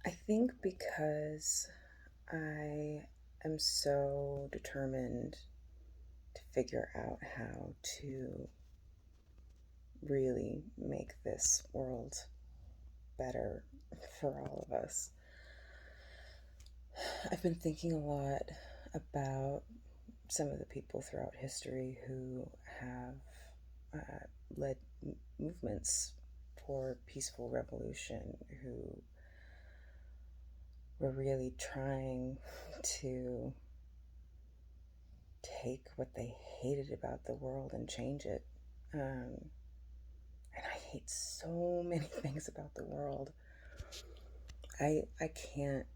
I think because I am so determined to figure out how to really make this world better for all of us. I've been thinking a lot about some of the people throughout history who have led movements for peaceful revolution, who were really trying to take what they hated about the world and change it. And I hate so many things about the world. I can't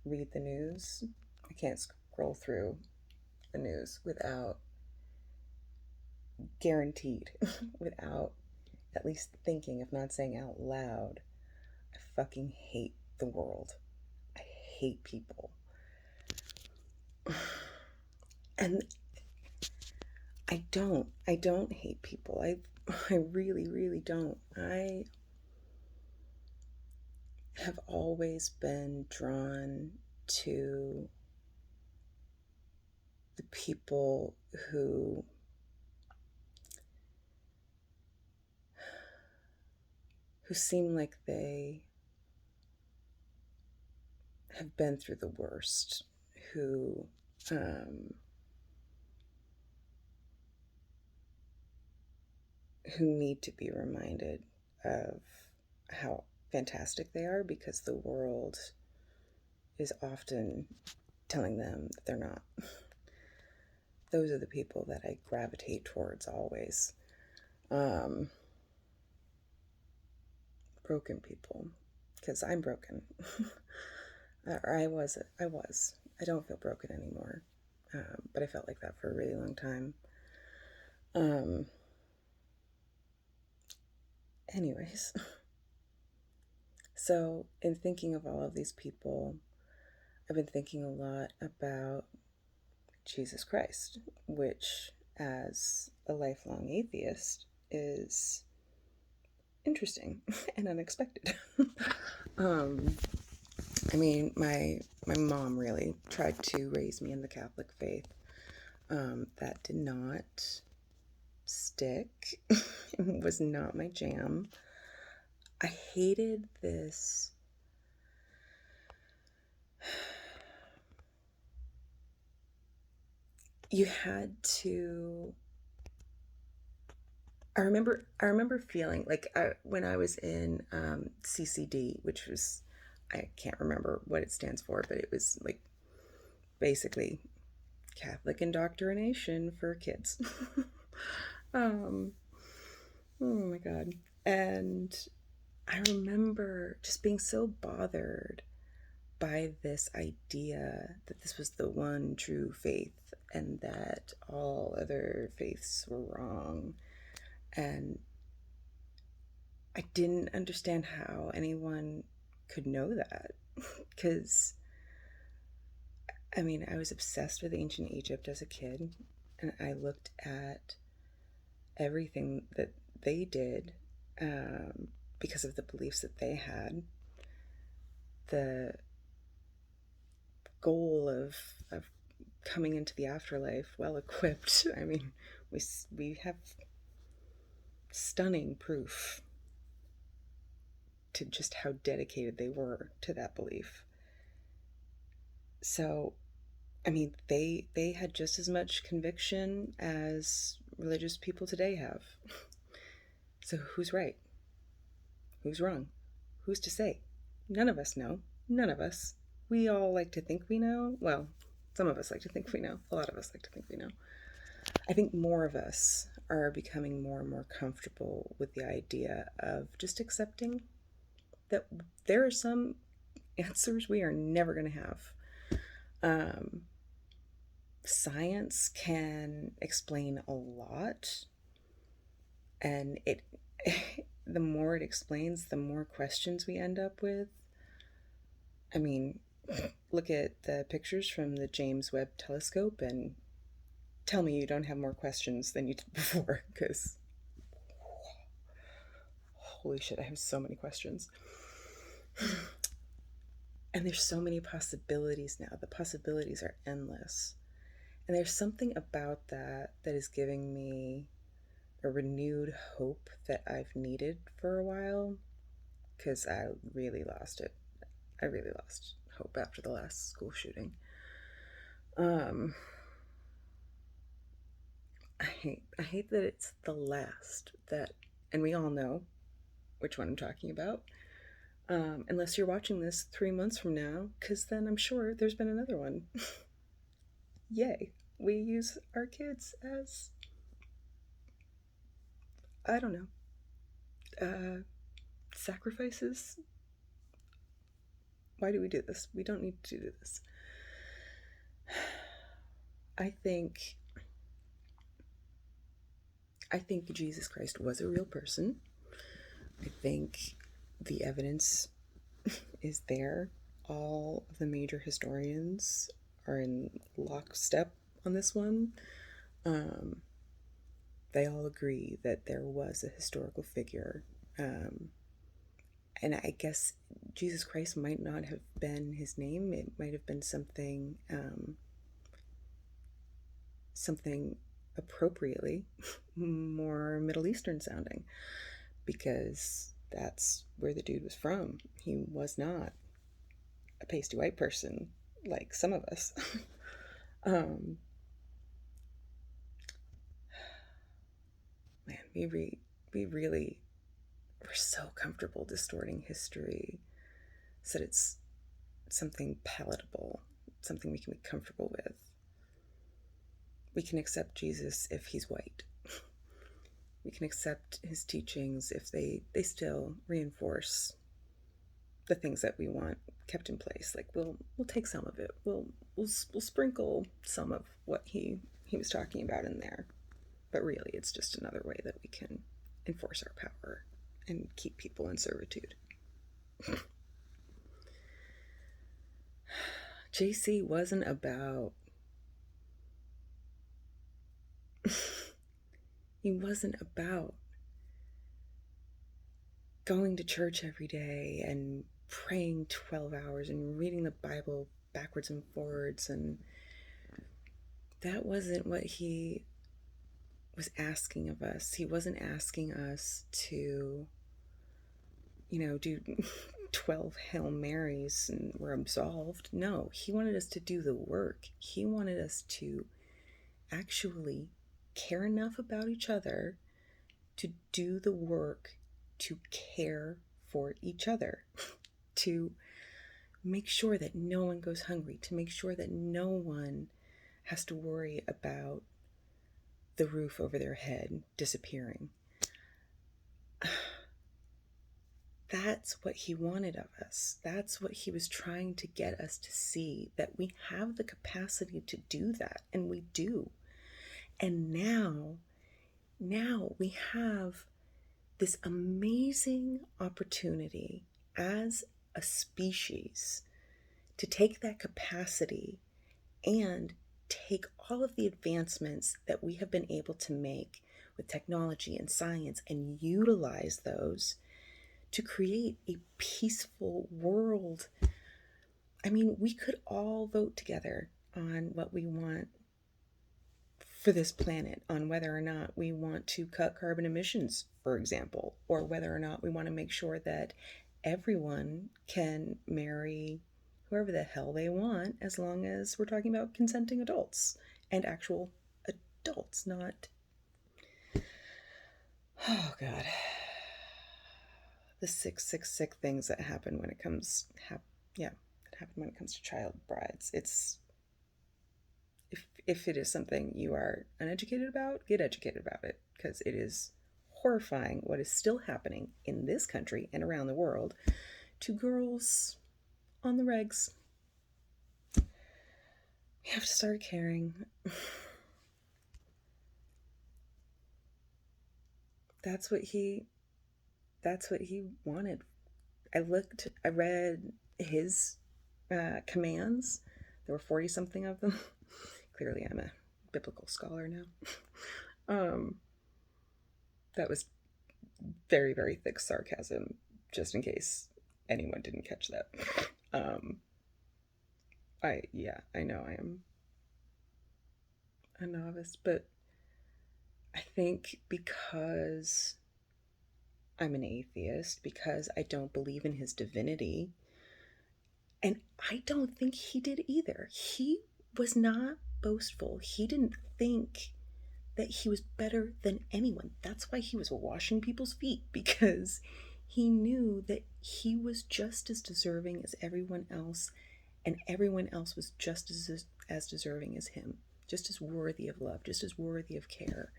read the news. I can't scroll through the news without guaranteed, without at least thinking, if not saying out loud, I fucking hate the world. I hate people. And I don't hate people. I really, really don't. I have always been drawn to the people who seem like they have been through the worst, who um, who need to be reminded of how fantastic they are, because the world is often telling them that they're not. Those are the people that I gravitate towards always. Um, Broken people, because I'm broken. Or I was. I was. I don't feel broken anymore, but I felt like that for a really long time. Um, Anyways, so in thinking of all of these people, I've been thinking a lot about Jesus Christ, which, as a lifelong atheist, is interesting and unexpected. um, I mean, my mom really tried to raise me in the Catholic faith. That did not stick. It was not my jam. I hated this. You had to. I remember feeling like when I was in CCD, which was, I can't remember what it stands for, but it was like basically Catholic indoctrination for kids. um, oh my God. And I remember just being so bothered by this idea that this was the one true faith and that all other faiths were wrong. And I didn't understand how anyone could know that. Because, I mean, I was obsessed with ancient Egypt as a kid, and I looked at everything that they did, um, because of the beliefs that they had. The goal of coming into the afterlife well equipped. I mean, we have stunning proof to just how dedicated they were to that belief. So, I mean, they had just as much conviction as religious people today have. So who's right? Who's wrong? Who's to say? None of us know. None of us. We all like to think we know. Well, some of us like to think we know. A lot of us like to think we know. I think more of us are becoming more and more comfortable with the idea of just accepting that there are some answers we are never going to have. Um, Science can explain a lot, and it the more it explains, the more questions we end up with. I mean, look at the pictures from the James Webb Telescope and tell me you don't have more questions than you did before, because holy shit, I have so many questions. And there's so many possibilities now. The possibilities are endless. And there's something about that that is giving me a renewed hope that I've needed for a while, because I really lost it. I really lost hope after the last school shooting. Um, I hate that it's the last that, and we all know which one I'm talking about. Unless you're watching this 3 months from now, because then I'm sure there's been another one. Yay. We use our kids as, I don't know, sacrifices. Why do we do this? We don't need to do this. I think Jesus Christ was a real person. I think the evidence is there. All of the major historians are in lockstep on this one. They all agree that there was a historical figure. And I guess Jesus Christ might not have been his name. It might have been something, something appropriately more Middle Eastern sounding, because that's where the dude was from. He was not a pasty white person like some of us. um, Man, we really, we're so comfortable distorting history so that it's something palatable, something we can be comfortable with. We can accept Jesus if he's white. We can accept his teachings if they still reinforce the things that we want kept in place. Like we'll take some of it. We'll sprinkle some of what he was talking about in there. But really, it's just another way that we can enforce our power and keep people in servitude. JC wasn't about he wasn't about going to church every day and praying 12 hours and reading the Bible backwards and forwards, and that wasn't what he was asking of us. He wasn't asking us to, do 12 Hail Marys and we're absolved. No, he wanted us to do the work. He wanted us to actually care enough about each other to do the work to care for each other, to make sure that no one goes hungry, to make sure that no one has to worry about the roof over their head disappearing. That's what he wanted of us. That's what he was trying to get us to see, that we have the capacity to do that, and we do. And now we have this amazing opportunity as a species to take that capacity and take all of the advancements that we have been able to make with technology and science and utilize those to create a peaceful world. I mean, we could all vote together on what we want for this planet, on whether or not we want to cut carbon emissions, for example, or whether or not we want to make sure that everyone can marry whoever the hell they want, as long as we're talking about consenting adults and actual adults, not, oh God, the sick things that happen when it comes, that happen when it comes to child brides. It's, if it is something you are uneducated about, get educated about it, because it is horrifying what is still happening in this country and around the world to girls on the regs. We have to start caring. That's what he wanted. I read his commands. There were 40 something of them. Clearly I'm a biblical scholar now. That was very, very thick sarcasm, just in case anyone didn't catch that. Um, I know I am a novice, but I think because I'm an atheist, because I don't believe in his divinity, and I don't think he did either. He was not boastful. He didn't think that he was better than anyone. That's why he was washing people's feet, because he knew that he was just as deserving as everyone else, and everyone else was just as deserving as him, just as worthy of love, just as worthy of care.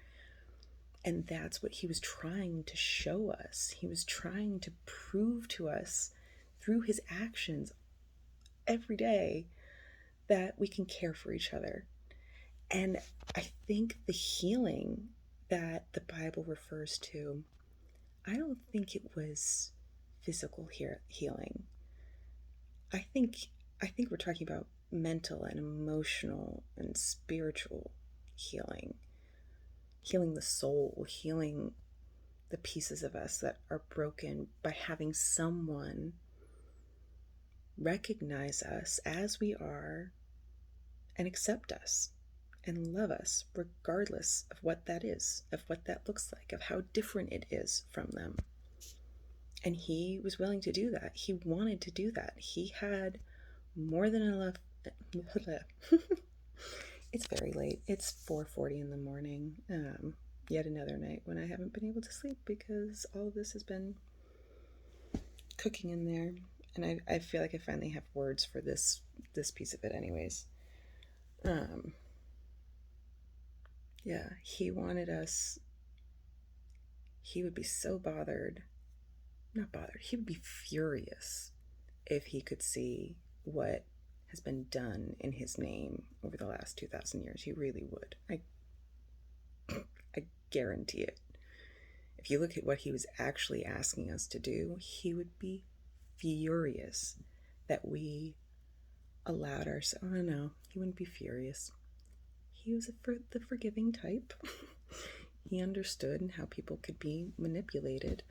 And that's what he was trying to show us. He was trying to prove to us through his actions every day that we can care for each other. And I think the healing that the Bible refers to, I don't think it was physical healing. I think I think we're talking about mental and emotional and spiritual healing. Healing the soul, healing the pieces of us that are broken by having someone recognize us as we are and accept us and love us regardless of what that is, of what that looks like, of how different it is from them. And he was willing to do that. He wanted to do that. He had more than enough. It's very late. It's 4:40 in the morning. Yet another night when I haven't been able to sleep because all of this has been cooking in there. And I feel like I finally have words for this piece of it anyways. Yeah, he wanted us, he would be so bothered, not bothered, he would be furious if he could see what has been done in his name over the last 2,000 years. He really would. I guarantee it. If you look at what he was actually asking us to do, he would be furious that we allowed ourselves. Oh, no, he wouldn't be furious. He was the forgiving type. He understood how people could be manipulated.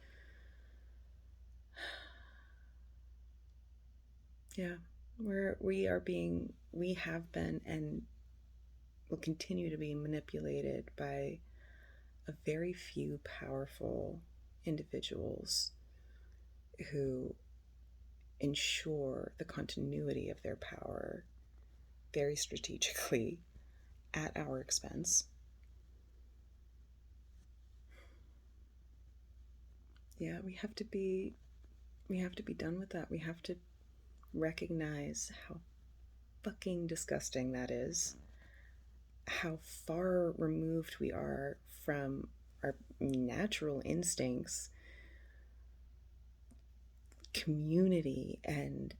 Yeah, we have been and will continue to be manipulated by a very few powerful individuals who ensure the continuity of their power very strategically at our expense. Yeah, we have to be done with that. We have to recognize how fucking disgusting that is. How far removed we are from our natural instincts, community, and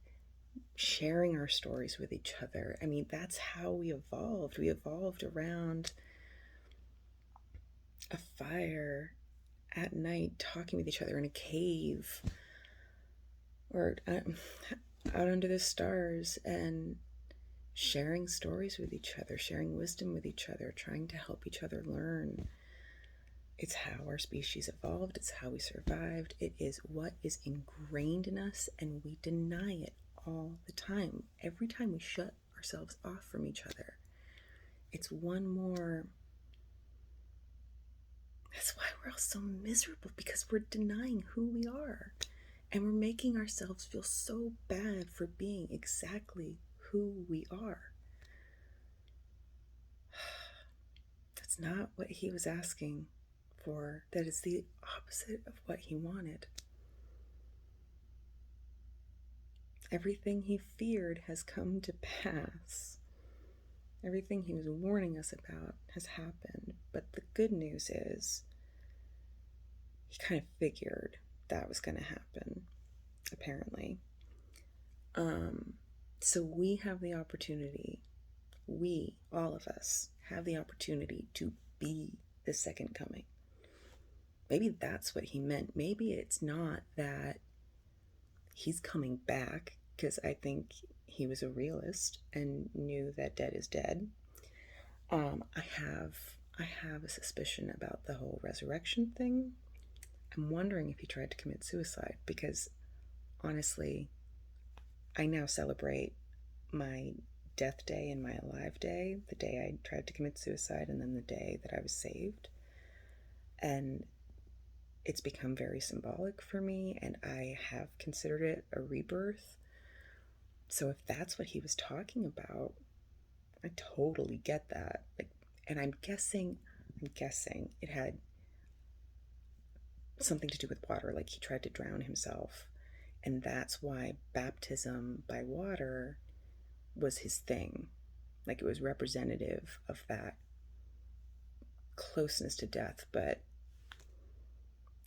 sharing our stories with each other. I mean, that's how we evolved. We evolved around a fire at night, talking with each other in a cave or out under the stars and sharing stories with each other, sharing wisdom with each other, trying to help each other learn. It's how our species evolved. It's how we survived. It is what is ingrained in us, and we deny it all the time. Every time we shut ourselves off from each other, it's one more. That's why we're all so miserable, because we're denying who we are. And we're making ourselves feel so bad for being exactly who we are. That's not what he was asking for. That is the opposite of what he wanted. Everything he feared has come to pass. Everything he was warning us about has happened. But the good news is, he kind of figured that was going to happen, apparently. So we have the opportunity, we, all of us, have the opportunity to be the second coming. Maybe that's what he meant. Maybe it's not that he's coming back, because I think he was a realist and knew that dead is dead. I have a suspicion about the whole resurrection thing. I'm wondering if he tried to commit suicide, because honestly, I now celebrate my death day and my alive day, the day I tried to commit suicide and then the day that I was saved. And it's become very symbolic for me, and I have considered it a rebirth. So if that's what he was talking about, I totally get that. Like, and I'm guessing it had something to do with water. Like he tried to drown himself, and that's why baptism by water was his thing. Like it was representative of that closeness to death, but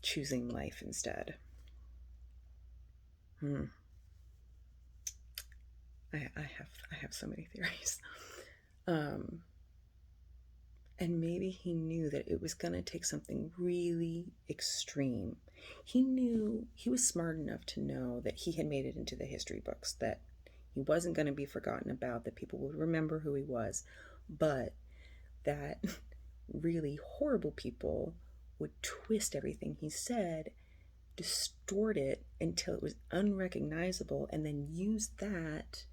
choosing life instead. I have so many theories. And maybe he knew that it was going to take something really extreme. He was smart enough to know that he had made it into the history books, that he wasn't going to be forgotten about, that people would remember who he was, but that really horrible people would twist everything he said, distort it until it was unrecognizable, and then use that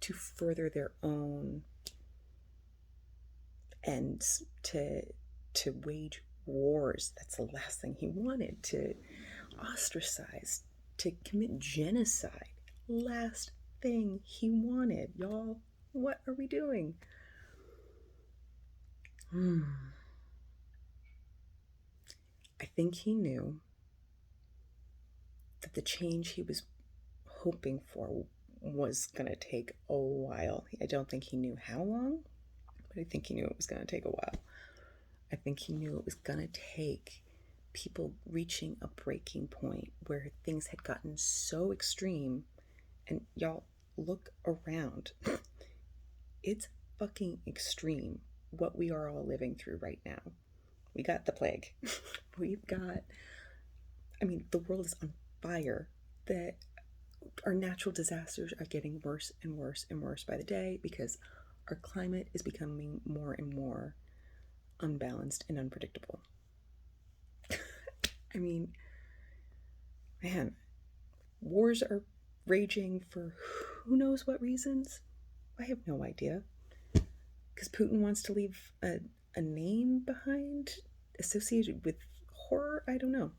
to further their own ends, to wage wars. That's the last thing he wanted, to ostracize, to commit genocide. Last thing he wanted. Y'all, what are we doing? I think he knew that the change he was hoping for was going to take a while. I don't think he knew how long, but I think he knew it was going to take a while. I think he knew it was going to take people reaching a breaking point where things had gotten so extreme. And y'all, look around. It's fucking extreme what we are all living through right now. We got the plague. The world is on fire. Our natural disasters are getting worse and worse and worse by the day because our climate is becoming more and more unbalanced and unpredictable. Man, wars are raging for who knows what reasons. I have no idea. Because Putin wants to leave a name behind associated with horror. I don't know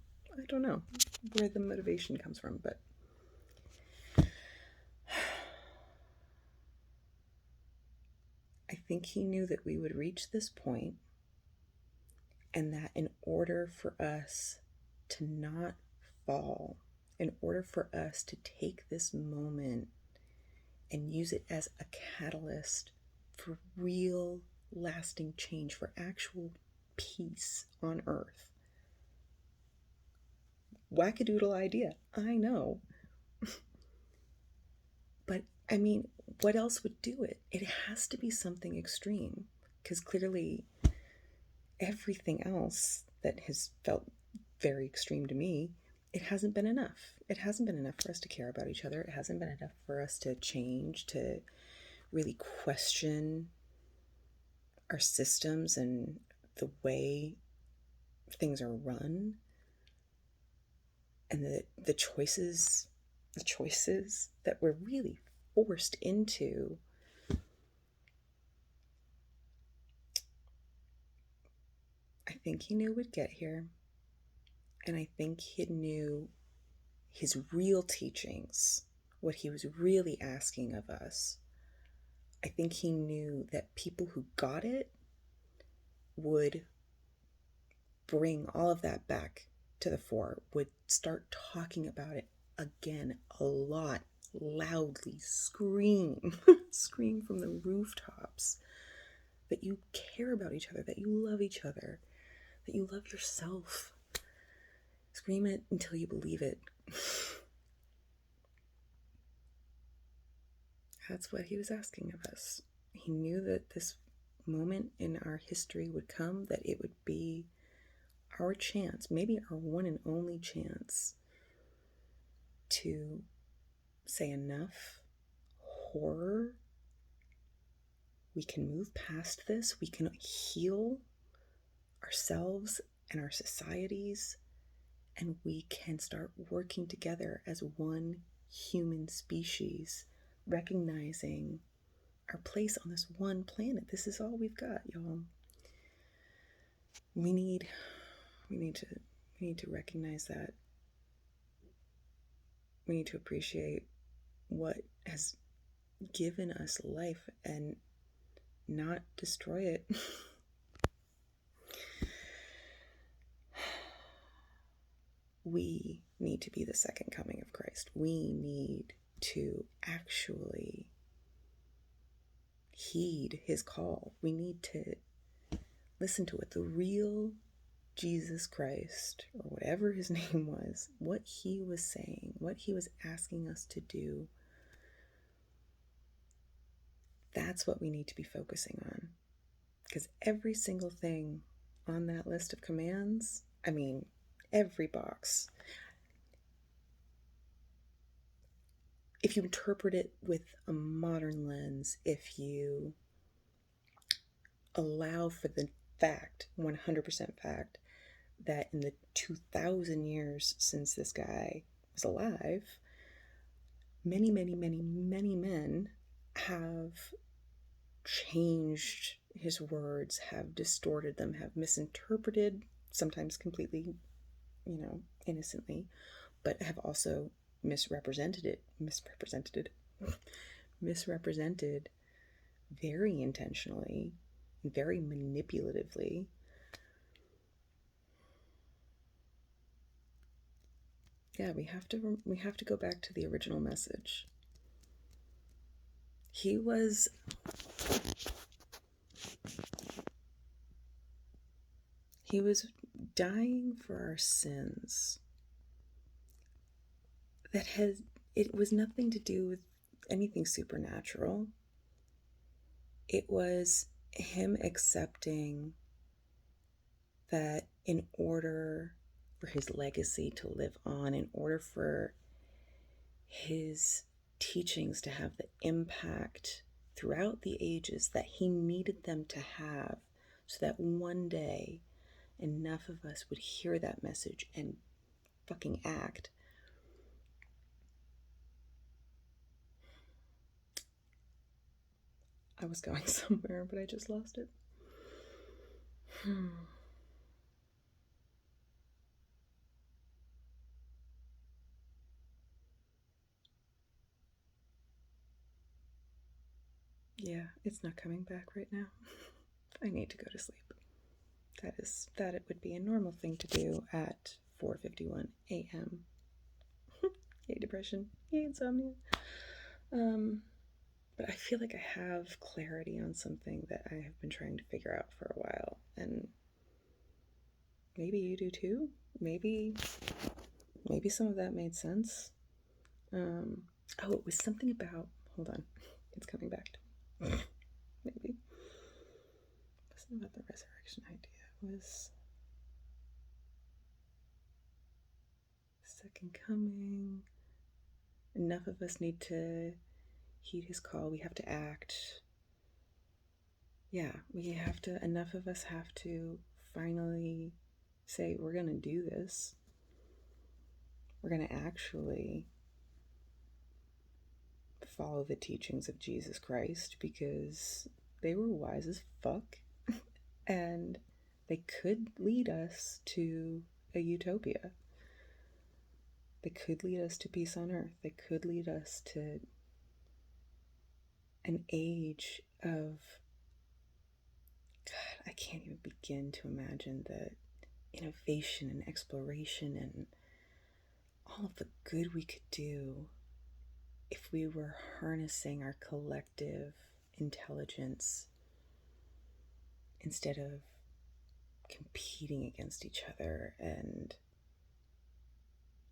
where the motivation comes from, but I think he knew that we would reach this point, and that in order for us to not fall, in order for us to take this moment and use it as a catalyst for real lasting change, for actual peace on earth. Wackadoodle idea, I know. But what else would do it? It has to be something extreme, because clearly everything else that has felt very extreme to me, it hasn't been enough. It hasn't been enough for us to care about each other. It hasn't been enough for us to change, to really question our systems and the way things are run, and the choices that we're really forced into. I think he knew we'd get here, and I think he knew his real teachings, what he was really asking of us. I think he knew that people who got it would bring all of that back to the fore, would start talking about it again a lot, loudly, scream from the rooftops that you care about each other, that you love each other, that you love yourself. Scream it until you believe it. That's what he was asking of us. He knew that this moment in our history would come, that it would be our chance, maybe our one and only chance, to say enough. Horror. We can move past this. We can heal ourselves and our societies, and we can start working together as one human species, recognizing our place on this one planet. This is all we've got, y'all. We need to recognize that. We need to appreciate what has given us life and not destroy it. We need to be the second coming of Christ. We need to actually heed his call. We need to listen to what the real Jesus Christ, or whatever his name was, what he was saying, what he was asking us to do. That's what we need to be focusing on. Because every single thing on that list of commands, I mean, every box, if you interpret it with a modern lens, if you allow for the fact, 100% fact, that in the 2,000 years since this guy was alive, many, many, many, many men have changed his words, have distorted them, have misinterpreted, sometimes completely, innocently, but have also misrepresented very intentionally, very manipulatively. Yeah, we have to go back to the original message. He was dying for our sins. It was nothing to do with anything supernatural. It was him accepting that in order for his legacy to live on, in order for his teachings to have the impact throughout the ages that he needed them to have, so that one day enough of us would hear that message and fucking act. I was going somewhere, but I just lost it. Yeah, it's not coming back right now. I need to go to sleep. That it would be a normal thing to do at 4:51 a.m. Yay depression, yay insomnia. But I feel like I have clarity on something that I have been trying to figure out for a while, and maybe you do too. Maybe some of that made sense. It was something about, hold on, it's coming back to me. Maybe something about the resurrection idea. It was second coming. Enough of us need to heed his call. We have to act. Yeah, enough of us have to finally say, we're going to do this. We're going to actually follow the teachings of Jesus Christ, because they were wise as fuck and they could lead us to a utopia. They could lead us to peace on earth. They could lead us to an age of, God, I can't even begin to imagine the innovation and exploration and all of the good we could do if we were harnessing our collective intelligence instead of competing against each other and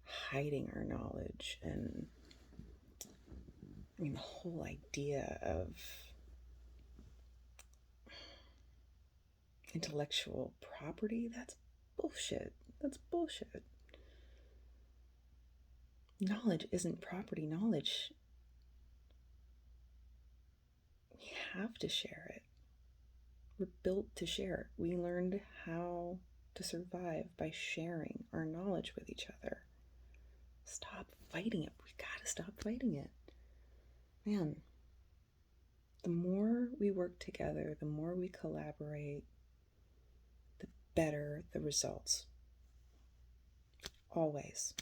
hiding our knowledge. And I mean, the whole idea of intellectual property, that's bullshit. That's bullshit. Knowledge isn't property. Knowledge, we have to share it. We're built to share it. We learned how to survive by sharing our knowledge with each other. Stop fighting it. We gotta stop fighting it. Man, the more we work together, the more we collaborate, the better the results. Always.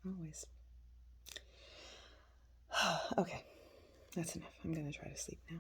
Always. Okay, that's enough. I'm going to try to sleep now.